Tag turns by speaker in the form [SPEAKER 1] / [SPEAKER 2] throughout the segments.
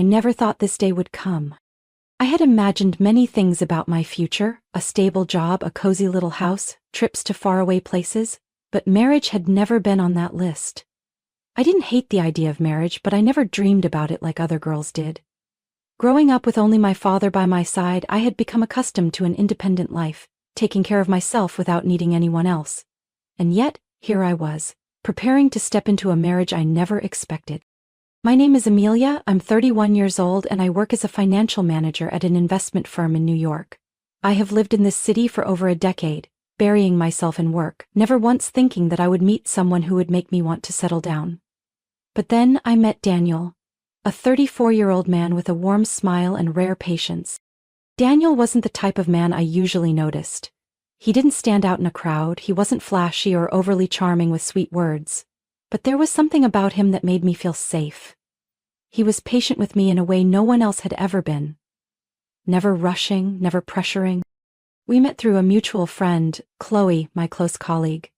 [SPEAKER 1] never thought this day would come. I had imagined many things about my future, a stable job, a cozy little house, trips to faraway places, but marriage had never been on that list. I didn't hate the idea of marriage, but I never dreamed about it like other girls did. Growing up with only my father by my side, I had become accustomed to an independent life, taking care of myself without needing anyone else. And yet, here I was, preparing to step into a marriage I never expected. My name is Amelia, I'm 31 years old, and I work as a financial manager at an investment firm in New York. I have lived in this city for over a decade, burying myself in work, never once thinking that I would meet someone who would make me want to settle down. But then I met Daniel, a 34-year-old man with a warm smile and rare patience. Daniel wasn't the type of man I usually noticed. He didn't stand out in a crowd, he wasn't flashy or overly charming with sweet words. But there was something about him that made me feel safe. He was patient with me in a way no one else had ever been. Never rushing, never pressuring. We met through a mutual friend, Chloe, my close colleague.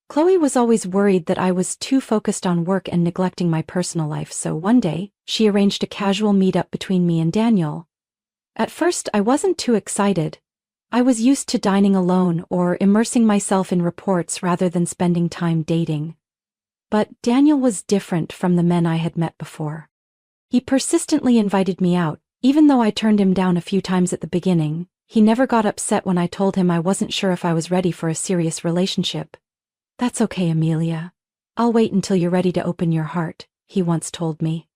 [SPEAKER 1] Chloe was always worried that I was too focused on work and neglecting my personal life, so one day, she arranged a casual meetup between me and Daniel. At first, I wasn't too excited. I was used to dining alone or immersing myself in reports rather than spending time dating. But Daniel was different from the men I had met before. He persistently invited me out, even though I turned him down a few times at the beginning. He never got upset when I told him I wasn't sure if I was ready for a serious relationship. "That's okay, Amelia. I'll wait until you're ready to open your heart," he once told me.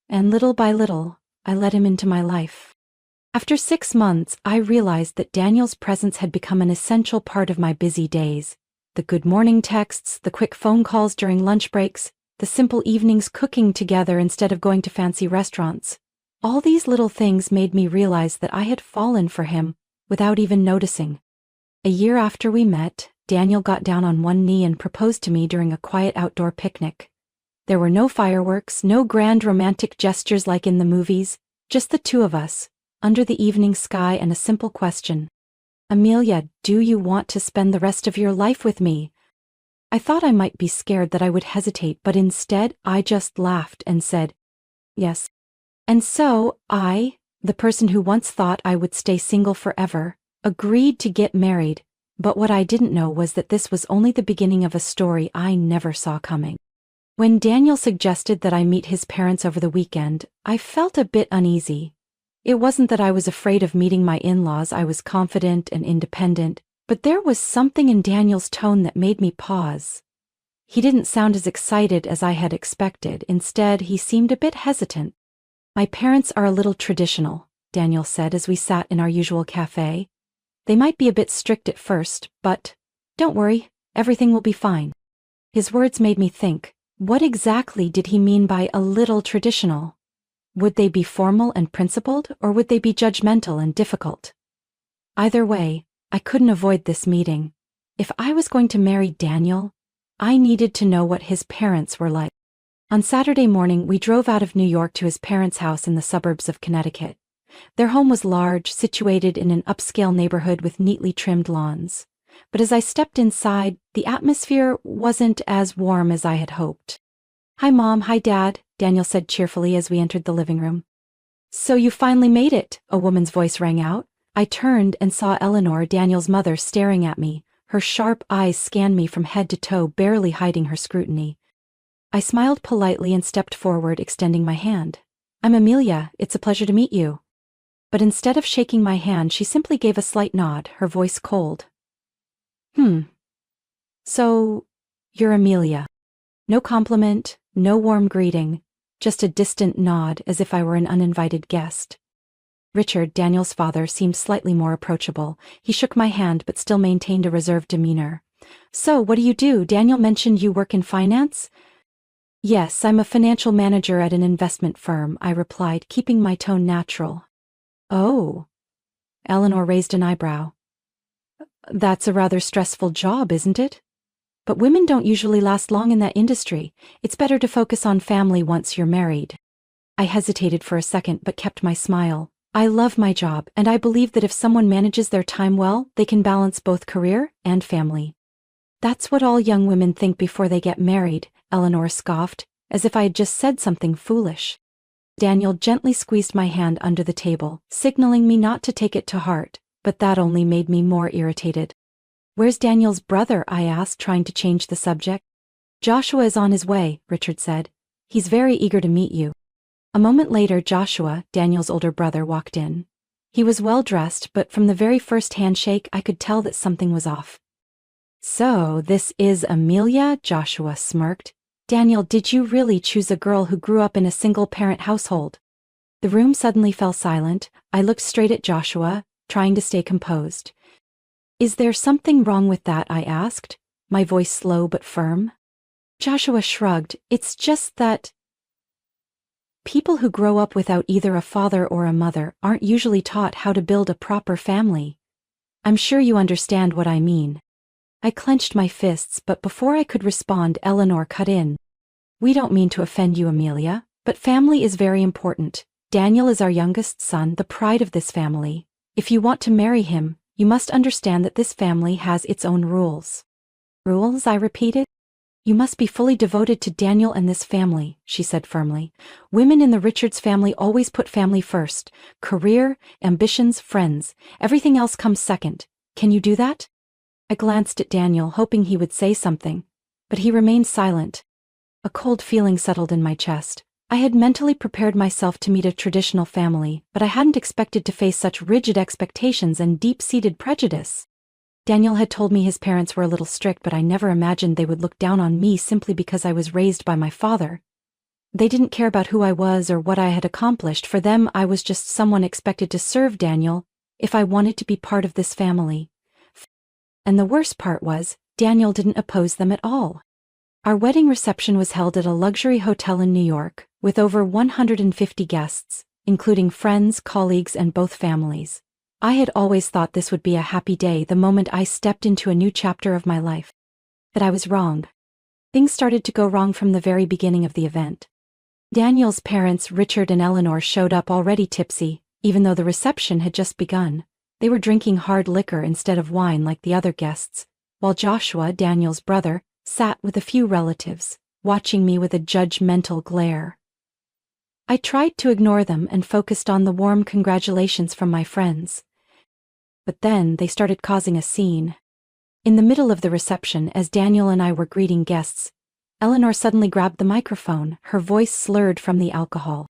[SPEAKER 1] And little by little, I let him into my life. After 6 months, I realized that Daniel's presence had become an essential part of my busy days. The good morning texts, the quick phone calls during lunch breaks, the simple evenings cooking together instead of going to fancy restaurants. All these little things made me realize that I had fallen for him without even noticing. A year after we met, Daniel got down on one knee and proposed to me during a quiet outdoor picnic. There were no fireworks, no grand romantic gestures like in the movies, just the two of us, under the evening sky, and a simple question. "Amelia, do you want to spend the rest of your life with me?" I thought I might be scared that I would hesitate, but instead I just laughed and said, "Yes." And so I, the person who once thought I would stay single forever, agreed to get married, but what I didn't know was that this was only the beginning of a story I never saw coming. When Daniel suggested that I meet his parents over the weekend, I felt a bit uneasy. It wasn't that I was afraid of meeting my in-laws, I was confident and independent, but there was something in Daniel's tone that made me pause. He didn't sound as excited as I had expected. Instead, he seemed a bit hesitant. "My parents are a little traditional," Daniel said as we sat in our usual cafe. "They might be a bit strict at first, but don't worry, everything will be fine." His words made me think, what exactly did he mean by a little traditional? Would they be formal and principled, or would they be judgmental and difficult? Either way, I couldn't avoid this meeting. If I was going to marry Daniel, I needed to know what his parents were like. On Saturday morning, we drove out of New York to his parents' house in the suburbs of Connecticut. Their home was large, situated in an upscale neighborhood with neatly trimmed lawns. But as I stepped inside, the atmosphere wasn't as warm as I had hoped. "Hi, Mom. Hi, Dad," Daniel said cheerfully as we entered the living room. "So you finally made it," a woman's voice rang out. I turned and saw Eleanor, Daniel's mother, staring at me. Her sharp eyes scanned me from head to toe, barely hiding her scrutiny. I smiled politely and stepped forward, extending my hand. "I'm Amelia. It's a pleasure to meet you." But instead of shaking my hand, she simply gave a slight nod, her voice cold. So, you're Amelia." No compliment, no warm greeting, just a distant nod as if I were an uninvited guest. Richard, Daniel's father, seemed slightly more approachable. He shook my hand but still maintained a reserved demeanor. "So, what do you do? Daniel mentioned you work in finance?" "Yes, I'm a financial manager at an investment firm," I replied, keeping my tone natural. "Oh." Eleanor raised an eyebrow. "That's a rather stressful job, isn't it? But women don't usually last long in that industry. It's better to focus on family once you're married." I hesitated for a second but kept my smile. I love my job, and I believe that if someone manages their time well, they can balance both career and family. "That's what all young women think before they get married," Eleanor scoffed, as if I had just said something foolish. Daniel gently squeezed my hand under the table, signaling me not to take it to heart, but that only made me more irritated. "Where's Daniel's brother?" I asked, trying to change the subject. "Joshua is on his way," Richard said. "He's very eager to meet you." A moment later, Joshua, Daniel's older brother, walked in. He was well dressed, but from the very first handshake I could tell that something was off. "So, this is Amelia?" Joshua smirked. "Daniel, did you really choose a girl who grew up in a single-parent household?" The room suddenly fell silent. I looked straight at Joshua, trying to stay composed. "Is there something wrong with that?" I asked, my voice slow but firm. Joshua shrugged. "It's just that people who grow up without either a father or a mother aren't usually taught how to build a proper family. I'm sure you understand what I mean." I clenched my fists, but before I could respond, Eleanor cut in. "We don't mean to offend you, Amelia, but family is very important. Daniel is our youngest son, the pride of this family. If you want to marry him, you must understand that this family has its own rules." "Rules?" I repeated. "You must be fully devoted to Daniel and this family," she said firmly. "Women in the Richards family always put family first. Career, ambitions, friends. Everything else comes second. Can you do that?" I glanced at Daniel, hoping he would say something, but he remained silent. A cold feeling settled in my chest. I had mentally prepared myself to meet a traditional family, but I hadn't expected to face such rigid expectations and deep-seated prejudice. Daniel had told me his parents were a little strict, but I never imagined they would look down on me simply because I was raised by my father. They didn't care about who I was or what I had accomplished. For them, I was just someone expected to serve Daniel if I wanted to be part of this family. And the worst part was, Daniel didn't oppose them at all. Our wedding reception was held at a luxury hotel in New York, with over 150 guests, including friends, colleagues, and both families. I had always thought this would be a happy day the moment I stepped into a new chapter of my life. But I was wrong. Things started to go wrong from the very beginning of the event. Daniel's parents, Richard and Eleanor, showed up already tipsy, even though the reception had just begun. They were drinking hard liquor instead of wine like the other guests, while Joshua, Daniel's brother, sat with a few relatives, watching me with a judgmental glare. I tried to ignore them and focused on the warm congratulations from my friends. But then they started causing a scene. In the middle of the reception, as Daniel and I were greeting guests, Eleanor suddenly grabbed the microphone, her voice slurred from the alcohol.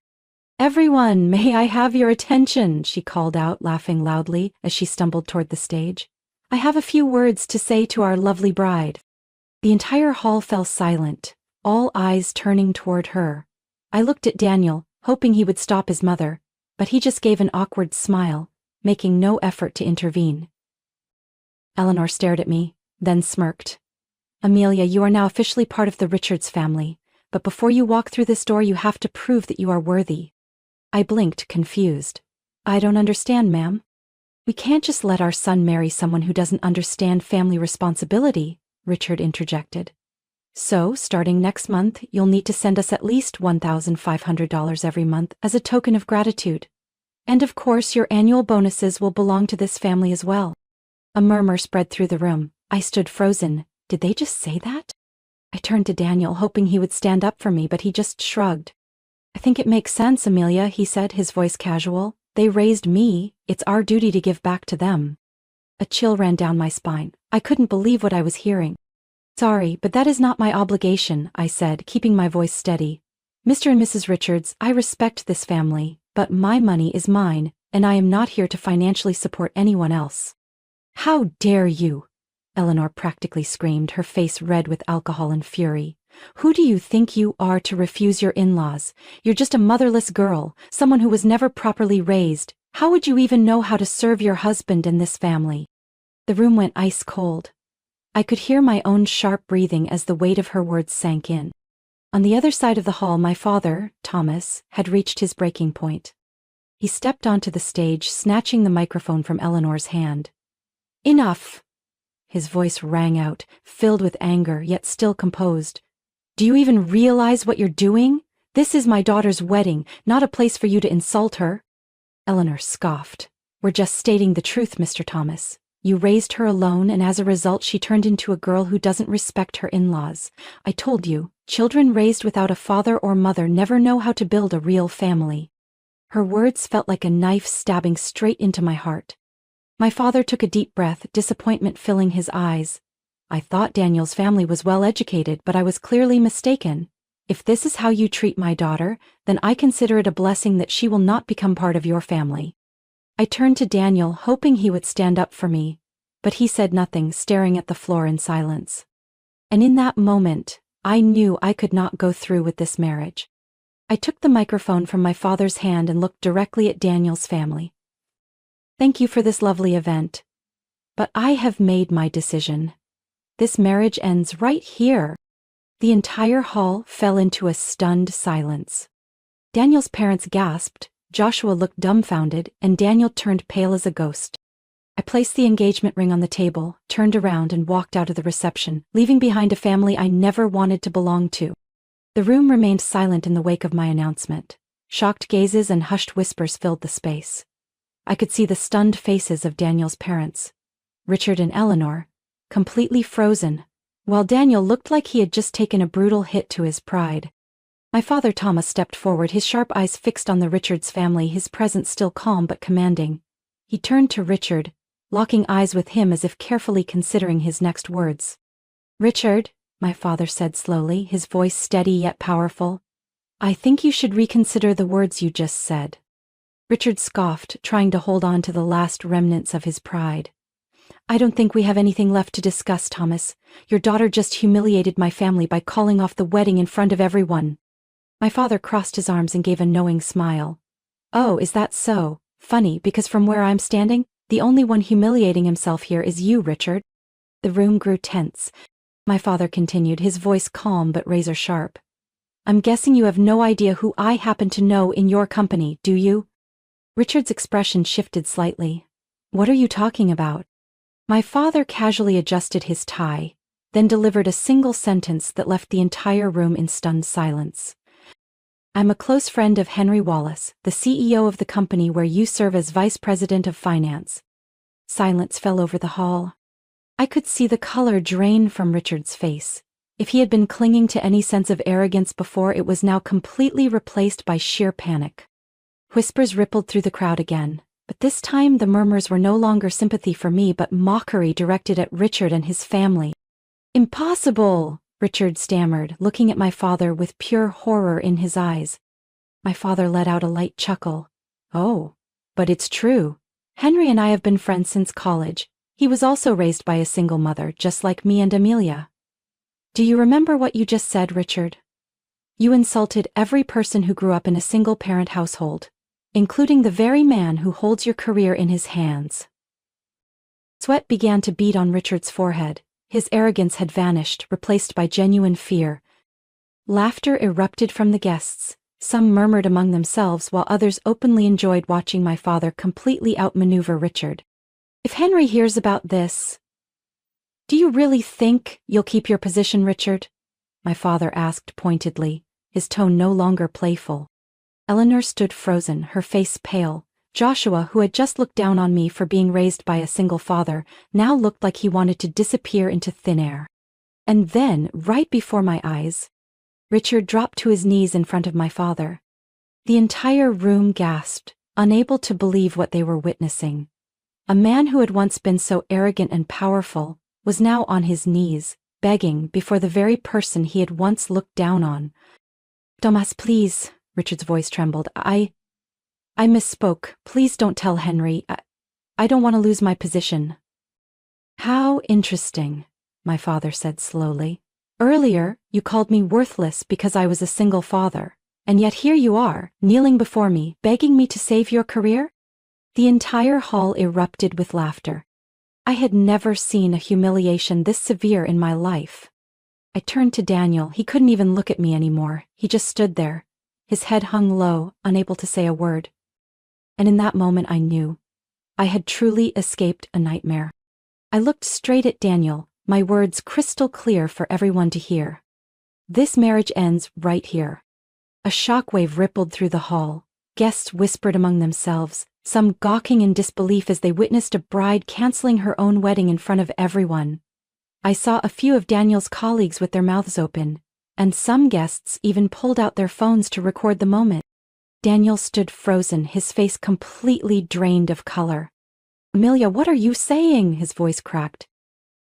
[SPEAKER 1] "Everyone, may I have your attention?" she called out, laughing loudly as she stumbled toward the stage. "I have a few words to say to our lovely bride." The entire hall fell silent, all eyes turning toward her. I looked at Daniel, hoping he would stop his mother, but he just gave an awkward smile, making no effort to intervene. Eleanor stared at me, then smirked. "Amelia, you are now officially part of the Richards family, but before you walk through this door you have to prove that you are worthy." I blinked, confused. "I don't understand, ma'am." "We can't just let our son marry someone who doesn't understand family responsibility," Richard interjected. "So, starting next month, you'll need to send us at least $1,500 every month as a token of gratitude. And of course, your annual bonuses will belong to this family as well." A murmur spread through the room. I stood frozen. Did they just say that? I turned to Daniel, hoping he would stand up for me, but he just shrugged. "I think it makes sense, Amelia," he said, his voice casual. "They raised me. It's our duty to give back to them." A chill ran down my spine. I couldn't believe what I was hearing. "Sorry, but that is not my obligation," I said, keeping my voice steady. "Mr. and Mrs. Richards, I respect this family, but my money is mine, and I am not here to financially support anyone else." "How dare you!" Eleanor practically screamed, her face red with alcohol and fury. "Who do you think you are to refuse your in-laws? You're just a motherless girl, someone who was never properly raised. How would you even know how to serve your husband and this family?" The room went ice cold. I could hear my own sharp breathing as the weight of her words sank in. On the other side of the hall, my father, Thomas, had reached his breaking point. He stepped onto the stage, snatching the microphone from Eleanor's hand. "Enough!" His voice rang out, filled with anger, yet still composed. "Do you even realize what you're doing? This is my daughter's wedding, not a place for you to insult her." Eleanor scoffed. "We're just stating the truth, Mr. Thomas. You raised her alone, and as a result she turned into a girl who doesn't respect her in-laws. I told you, Children raised without a father or mother never know how to build a real family. Her words felt like a knife stabbing straight into my heart. My father took a deep breath, disappointment filling his eyes. I thought Daniel's family was well educated, but I was clearly mistaken. If this is how you treat my daughter, then I consider it a blessing that she will not become part of your family. I turned to Daniel, hoping he would stand up for me, but he said nothing, staring at the floor in silence. And in that moment, I knew I could not go through with this marriage. I took the microphone from my father's hand and looked directly at Daniel's family. Thank you for this lovely event. But I have made my decision. This marriage ends right here. The entire hall fell into a stunned silence. Daniel's parents gasped, Joshua looked dumbfounded, and Daniel turned pale as a ghost. I placed the engagement ring on the table, turned around and walked out of the reception, leaving behind a family I never wanted to belong to. The room remained silent in the wake of my announcement. Shocked gazes and hushed whispers filled the space. I could see the stunned faces of Daniel's parents, Richard and Eleanor, completely frozen, while Daniel looked like he had just taken a brutal hit to his pride. My father Thomas stepped forward, his sharp eyes fixed on the Richards family, his presence still calm but commanding. He turned to Richard, locking eyes with him as if carefully considering his next words. Richard, my father said slowly, his voice steady yet powerful, I think you should reconsider the words you just said. Richard scoffed, trying to hold on to the last remnants of his pride. I don't think we have anything left to discuss, Thomas. Your daughter just humiliated my family by calling off the wedding in front of everyone. My father crossed his arms and gave a knowing smile. Oh, is that so? Funny, because from where I'm standing, the only one humiliating himself here is you, Richard. The room grew tense. My father continued, his voice calm but razor sharp. I'm guessing you have no idea who I happen to know in your company, do you? Richard's expression shifted slightly. What are you talking about? My father casually adjusted his tie, then delivered a single sentence that left the entire room in stunned silence. I'm a close friend of Henry Wallace, the CEO of the company where you serve as Vice President of Finance. Silence fell over the hall. I could see the color drain from Richard's face. If he had been clinging to any sense of arrogance before, it was now completely replaced by sheer panic. Whispers rippled through the crowd again. But this time the murmurs were no longer sympathy for me but mockery directed at Richard and his family. Impossible, Richard stammered, looking at my father with pure horror in his eyes. My father let out a light chuckle. Oh, but it's true. Henry and I have been friends since college. He was also raised by a single mother, just like me and Amelia. Do you remember what you just said, Richard? You insulted every person who grew up in a single-parent household, including the very man who holds your career in his hands. Sweat began to bead on Richard's forehead. His arrogance had vanished, replaced by genuine fear. Laughter erupted from the guests. Some murmured among themselves while others openly enjoyed watching my father completely outmaneuver Richard. If Henry hears about this... Do you really think you'll keep your position, Richard? My father asked pointedly, his tone no longer playful. Eleanor stood frozen, her face pale. Joshua, who had just looked down on me for being raised by a single father, now looked like he wanted to disappear into thin air. And then, right before my eyes, Richard dropped to his knees in front of my father. The entire room gasped, unable to believe what they were witnessing. A man who had once been so arrogant and powerful was now on his knees, begging before the very person he had once looked down on. Thomas, please, Richard's voice trembled. I misspoke. Please don't tell Henry. I don't want to lose my position. How interesting, my father said slowly. Earlier, you called me worthless because I was a single father, and yet here you are, kneeling before me, begging me to save your career? The entire hall erupted with laughter. I had never seen a humiliation this severe in my life. I turned to Daniel. He couldn't even look at me anymore. He just stood there, his head hung low, unable to say a word. And in that moment I knew. I had truly escaped a nightmare. I looked straight at Daniel, my words crystal clear for everyone to hear. This marriage ends right here. A shockwave rippled through the hall. Guests whispered among themselves, some gawking in disbelief as they witnessed a bride canceling her own wedding in front of everyone. I saw a few of Daniel's colleagues with their mouths open, and some guests even pulled out their phones to record the moment. Daniel stood frozen, his face completely drained of color. "Amelia, what are you saying?" His voice cracked.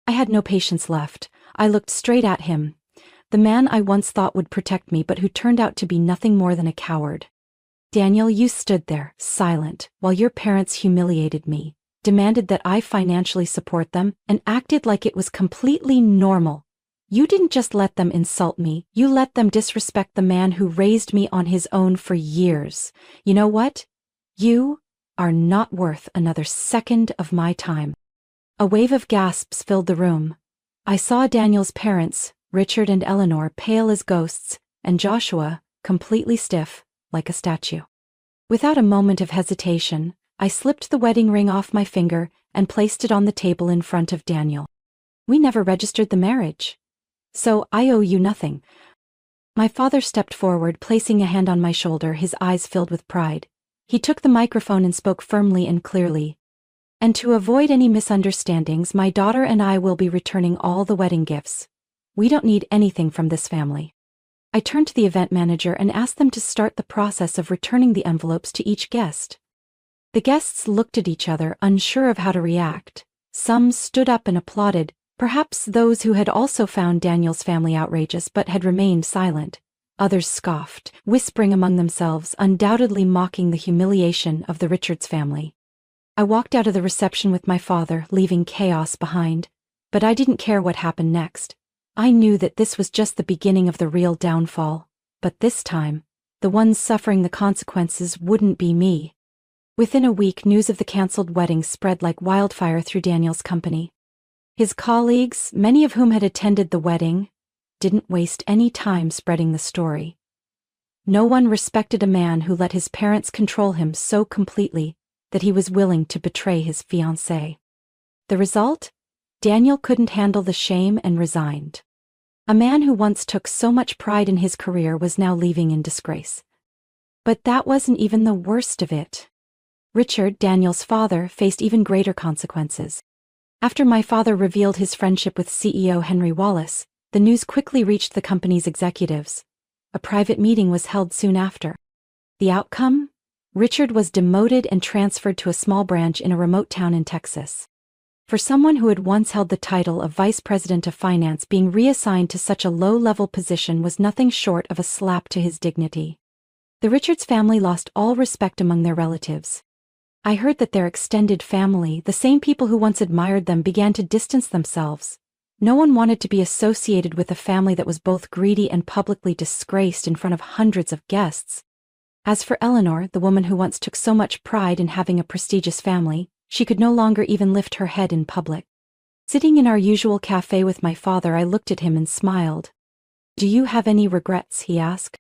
[SPEAKER 1] I had no patience left. I looked straight at him. The man I once thought would protect me but who turned out to be nothing more than a coward. "Daniel, you stood there, silent, while your parents humiliated me, demanded that I financially support them, and acted like it was completely normal. You didn't just let them insult me, you let them disrespect the man who raised me on his own for years. You know what? You are not worth another second of my time." A wave of gasps filled the room. I saw Daniel's parents, Richard and Eleanor, pale as ghosts, and Joshua, completely stiff, like a statue. Without a moment of hesitation, I slipped the wedding ring off my finger and placed it on the table in front of Daniel. "We never registered the marriage, so I owe you nothing." My father stepped forward, placing a hand on my shoulder, his eyes filled with pride. He took the microphone and spoke firmly and clearly. "And to avoid any misunderstandings, my daughter and I will be returning all the wedding gifts. We don't need anything from this family." I turned to the event manager and asked them to start the process of returning the envelopes to each guest. The guests looked at each other, unsure of how to react. Some stood up and applauded, perhaps those who had also found Daniel's family outrageous but had remained silent. Others scoffed, whispering among themselves, undoubtedly mocking the humiliation of the Richards family. I walked out of the reception with my father, leaving chaos behind. But I didn't care what happened next. I knew that this was just the beginning of the real downfall. But this time, the ones suffering the consequences wouldn't be me. Within a week, news of the cancelled wedding spread like wildfire through Daniel's company. His colleagues, many of whom had attended the wedding, didn't waste any time spreading the story. No one respected a man who let his parents control him so completely that he was willing to betray his fiancée. The result? Daniel couldn't handle the shame and resigned. A man who once took so much pride in his career was now leaving in disgrace. But that wasn't even the worst of it. Richard, Daniel's father, faced even greater consequences. After my father revealed his friendship with CEO Henry Wallace, the news quickly reached the company's executives. A private meeting was held soon after. The outcome? Richard was demoted and transferred to a small branch in a remote town in Texas. For someone who had once held the title of Vice President of Finance, being reassigned to such a low-level position was nothing short of a slap to his dignity. The Richards family lost all respect among their relatives. I heard that their extended family, the same people who once admired them, began to distance themselves. No one wanted to be associated with a family that was both greedy and publicly disgraced in front of hundreds of guests. As for Eleanor, the woman who once took so much pride in having a prestigious family, she could no longer even lift her head in public. Sitting in our usual cafe with my father, I looked at him and smiled. "Do you have any regrets?" he asked.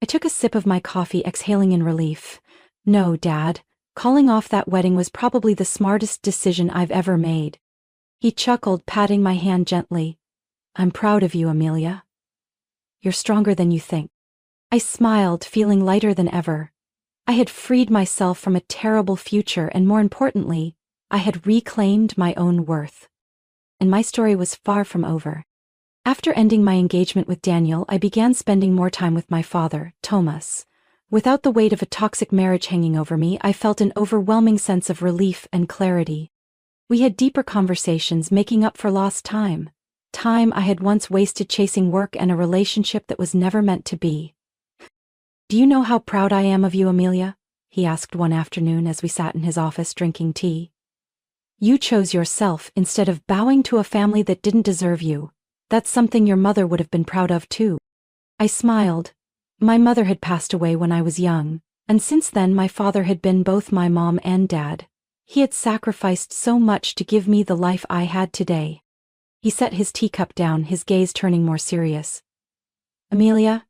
[SPEAKER 1] I took a sip of my coffee, exhaling in relief. "No, Dad. Calling off that wedding was probably the smartest decision I've ever made." He chuckled, patting my hand gently. "I'm proud of you, Amelia. You're stronger than you think." I smiled, feeling lighter than ever. I had freed myself from a terrible future, and more importantly, I had reclaimed my own worth. And my story was far from over. After ending my engagement with Daniel, I began spending more time with my father, Thomas. Without the weight of a toxic marriage hanging over me, I felt an overwhelming sense of relief and clarity. We had deeper conversations, making up for lost time. Time I had once wasted chasing work and a relationship that was never meant to be. "Do you know how proud I am of you, Amelia?" he asked one afternoon as we sat in his office drinking tea. "You chose yourself instead of bowing to a family that didn't deserve you. That's something your mother would have been proud of too." I smiled. My mother had passed away when I was young, and since then my father had been both my mom and dad. He had sacrificed so much to give me the life I had today. He set his teacup down, his gaze turning more serious. "Amelia,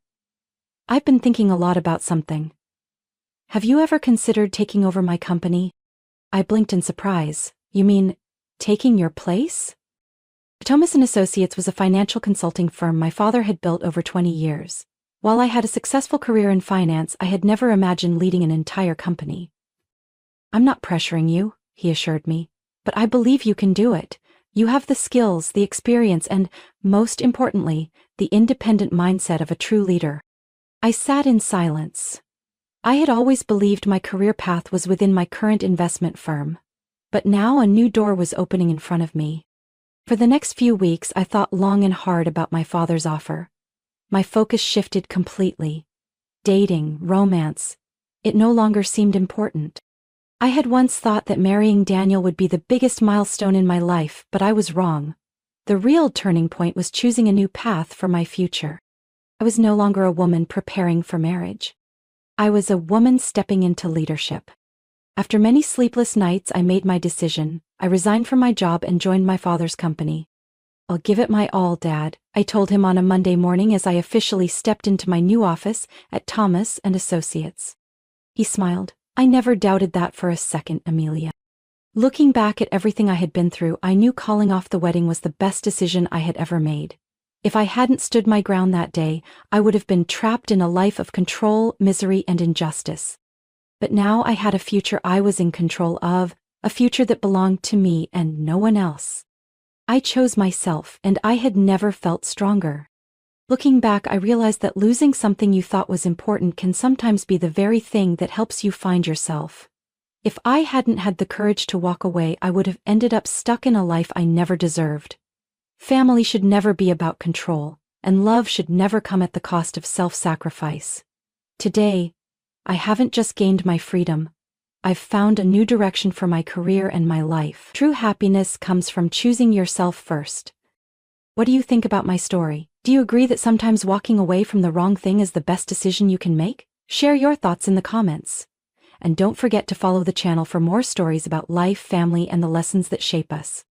[SPEAKER 1] I've been thinking a lot about something. Have you ever considered taking over my company?" I blinked in surprise. "You mean, taking your place?" Thomas & Associates was a financial consulting firm my father had built over 20 years. While I had a successful career in finance, I had never imagined leading an entire company. "I'm not pressuring you," he assured me, "but I believe you can do it. You have the skills, the experience, and, most importantly, the independent mindset of a true leader. I sat in silence. I had always believed my career path was within my current investment firm. But now a new door was opening in front of me. For the next few weeks, I thought long and hard about my father's offer. My focus shifted completely. Dating, romance, it no longer seemed important. I had once thought that marrying Daniel would be the biggest milestone in my life, but I was wrong. The real turning point was choosing a new path for my future. I was no longer a woman preparing for marriage. I was a woman stepping into leadership. After many sleepless nights, I made my decision. I resigned from my job and joined my father's company. "I'll give it my all, Dad," I told him on a Monday morning as I officially stepped into my new office at Thomas & Associates. He smiled. "I never doubted that for a second, Amelia." Looking back at everything I had been through, I knew calling off the wedding was the best decision I had ever made. If I hadn't stood my ground that day, I would have been trapped in a life of control, misery, and injustice. But now I had a future I was in control of, a future that belonged to me and no one else. I chose myself, and I had never felt stronger. Looking back, I realized that losing something you thought was important can sometimes be the very thing that helps you find yourself. If I hadn't had the courage to walk away, I would have ended up stuck in a life I never deserved. Family should never be about control, and love should never come at the cost of self-sacrifice. Today, I haven't just gained my freedom. I've found a new direction for my career and my life. True happiness comes from choosing yourself first. What do you think about my story? Do you agree that sometimes walking away from the wrong thing is the best decision you can make? Share your thoughts in the comments. And don't forget to follow the channel for more stories about life, family, and the lessons that shape us.